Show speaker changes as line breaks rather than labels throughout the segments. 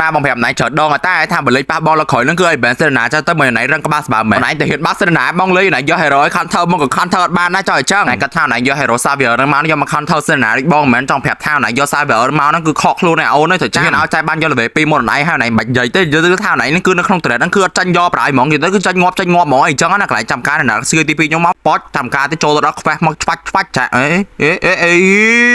ណាបងប្រាប់ណៃចដងតែថាបលិចប៉ះបងលខយនឹងគឺឲ្យបែនសិនណាចទៅមើលណៃរឹងក្បាលស្បើមែនណៃទៅហ៊ានបាត់សិនណាបងលេណៃយកហេរ៉ូឲ្យខនថើមកក៏ខនថើអត់បានដែរចុះអញ្ចឹងណៃគាត់ថាណៃយកហេរ៉ូសាវីអឺនឹងមកយកមកខនថើសិនណាបងមិនមែនចង់ប្រាប់ថាណៃយកសាវីអឺមកហ្នឹងគឺខកខ្លួនឯអូនទៅចាឲ្យចៃបានយកលេវ2មុនណៃហើយណៃមិននិយាយទេយល់ថាណៃហ្នឹងគឺនៅក្នុងត្រេតហ្នឹងគឺអត់ចាញ់យកប្រហើយហ្មងនិយាយទៅគឺចាញ់ងាប់ហ្មងអីចឹងណាកន្លែងចាំការណាស្គីទី2ខ្ញុំមកប៉ចចាំការទៅចូលទៅដល់ខ្វះមកឆ្វាច់ចាអេ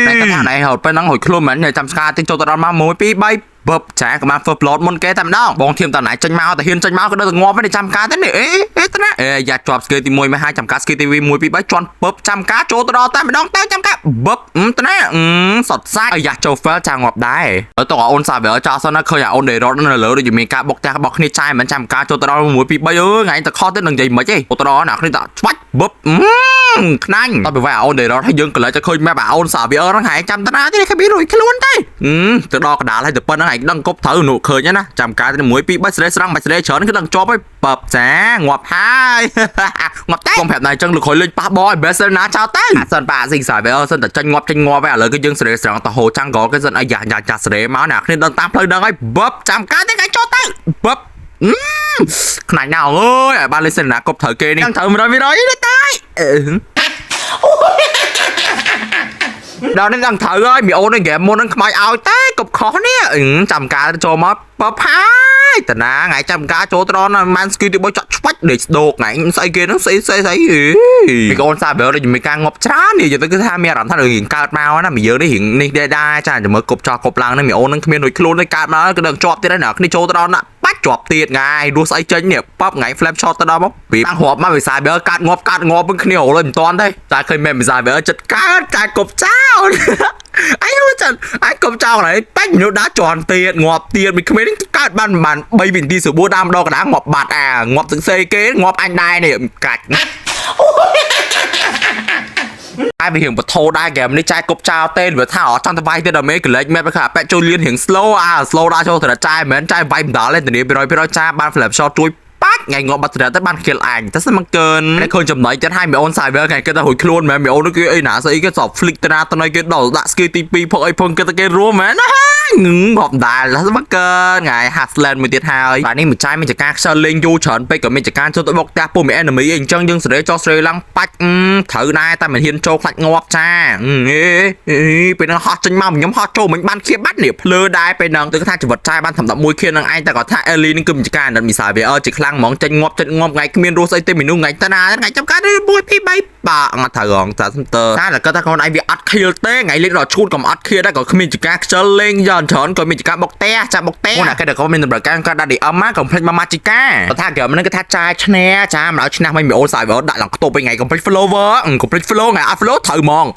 ណៃគាត់ថាណៃហត់ពេលហ្នឹងហួយខ្លួនមែនចាំការទៅចូលទៅដល់មក1 2 3បបចាក៏បាន first plot មុនគេតែម្ដងបងធៀមតាណៃចេញមកតែហ៊ានចេញមកក៏ដល់ងាប់ទៅចាំការទៅនេះអេតាណាយ៉ាជាប់ស្គីទី1មកហើយចាំការស្គីទី2 1 2 3ជន់បបចាំការចូលទៅដល់តែម្ដងទៅចាំការបបតាណាសតសាច់យ៉ាចូល fail ចាងាប់ដែរទៅអូនសាវចោលសិនណាឃើញអូនដេរ៉តនៅលើដូចមានការបុកផ្ទះរបស់គ្នាចាយមិនចាំការចូលទៅដល់1 2 3ថ្ងៃទៅខុសទៅនឹងនិយាយមិនអីទៅដល់ណាគ្នាតឆ្វាច់បបខ្នាញ់តទៅវាអូនដេរ៉តឲ្យយើងកន្លែងទៅឃើញម៉ែbàអូនសាវហ្នឹងហើយចាំតាណាទេគ្មានរួយខ្លួនទេទៅដល់កដាលហើយទៅប៉ុណ្្នឹងហើយដឹងគប់ត្រូវនោះឃើញណាចាំការ1 2 3ស្រីស្រង់បាច់ស្រីច្រើនគឺដឹងជាប់ហើយបបចាងាប់ហើយងាប់តែកុំប្រាប់ណៃចឹងលោកគ្រូលេងប៉ះបោឲ្យ best ណាចោលទៅអាសិនប៉ាស៊ីសាវសិនតែចាញ់ងាប់ហើយឥឡូវគឺយើងស្រីស្រង់ទៅហូចាំងកគេសិនអាយ៉ាចាស់ស្រីមកណាគ្នាដឹងតាមផ្លូវដឹងហើយបបចាំការទេកាចូលទៅបបខ្នាញ់ណាស់អើយឲ្យបានលេងសិនណាគប់ត្រូវគេនេះត្រូវ100%ទេតាយដល់នេះដឹងត្រូវហើយមីអូននឹងហ្គេមមុននឹងខ្មៅឲ្យទេកុំខុសនេះចាំការចូលមកបបហើយតាណាថ្ងៃចាំការចូលត្រង់ម៉ានស្គីទីបុយចាក់ឆ្វាច់ដេកស្ដោកថ្ងៃស្អីគេហ្នឹងស្អីមីអូនសាបើដូចមានការងប់ច្រើននេះទៅគឺថាមានអារម្មណ៍ថារឿងកើតមកណាមីយើងនេះរឿងនេះដែរចាចាំមើលគប់ចោះគប់ឡើងនេះមីអូននឹងគ្មានដូចខ្លួនទេកើតមកគឺដឹងជាប់ទៀតហើយណាគ្នាចូលត្រង់ណាបាច់ជាប់ទៀតថ្ងៃរស់ស្អីចេញនេះប៉បថ្ងៃ flap shot ទៅដល់មកពីបាំងរាប់មកវិសាបើកាត់ងាប់វិញគ្នារលមិនតាន់ទេតែឃើញមែនវិសាបើចិត្តកើតតែគប់ចោលអញមិនចឹងអញកុំចោលហើយបាច់មនុស្សដាក់ជន់ទៀតងាប់ទៀតមិនគ្មានកើតបាន3វិនាទីស្រួលតាមម្ដងកណ្ដាលងាប់បាត់ងាប់ទឹកសេគេងាប់អញដែរនេះកាច់តែវារៀងបថោដែរហ្គេមនេះចាយគប់ចោលទេវាថាអត់ចង់ទៅវាយទៀតដល់មេកលេចមែនបើប៉ែចូលលៀនរៀង slow slow ដាក់ចូលទៅចាយមិនមែនចាយវាយម្ដងទេធានា200%ចាបាន flap shot ជួយបាច់ថ្ងៃងាប់បាត់ទៅបានគិលអញតែស្មិនកើនឃើញចំណៃចិត្តឲ្យមីអូនសាយវើថ្ងៃគេទៅរួចខ្លួនមែនមីអូនគឺអីណាស្អីគេសប flick ទៅណាទៅណៃគេដល់ដាក់ skill ទី2ផឹកអីផឹងគេទៅគេរួមមែនណាងប់ដែរស្មិនកើនថ្ងៃ Hasland មួយទៀតហើយបាទនេះមួយចាយមានចការខ្សែលេងយូរច្រើនពេកក៏មានចការចូលទៅបុកផ្ទះពុំមាន enemy អីអញ្ចឹងយើងសេរីចោះសេរីឡើងបាច់ត្រូវដែរតែមិនហ៊ានចូលខ្លាច់ងាប់ចាពេលហ្នឹងហោះចេញមកខ្ញុំហោះចូលមិនបានខៀបបាត់នេះភ្លើដែរពេលហ្នឹងទៅថាជីវិតចាយបានត្រឹម11ខៀននឹងឯងតែគាត់ថា Ellie នឹងគឺមានចការដល់មីសាវាជាខ្លាំងហ្មងចេញងាប់ថ្ងៃគ្មានរស់ស្អីទេមនុស្សថ្ងៃតាណាថ្ងៃចាំការ1 2 3បាអត់ត្រូវងតាសំទើតែគាត់ថាខ្លួនឯងវាអត់ខៀលទេថ្ងៃលេងដល់ឈូតក៏អត់ខៀលដែរក៏គ្មានចការខ្ជិលលេងយ៉ាងច្រើនក៏មានចការបុកតែចាបុកតែអូនគេក៏មានតម្រូវការគាត់ដាក់ឌីអឹមមកកុំភ្លេចមកម៉ាជីកាគាត់ថាគេមិនគឺថាចាយឈ្នះចាមិនឲ្យឈ្នះមិនមីអូនសាយវដាក់ឡើងខ្ទប់ពេលថ្ងៃកុំភ្លេច follower កុំភ្លេច follow ថ្ងៃអត់ follow ត្រូវហ្មង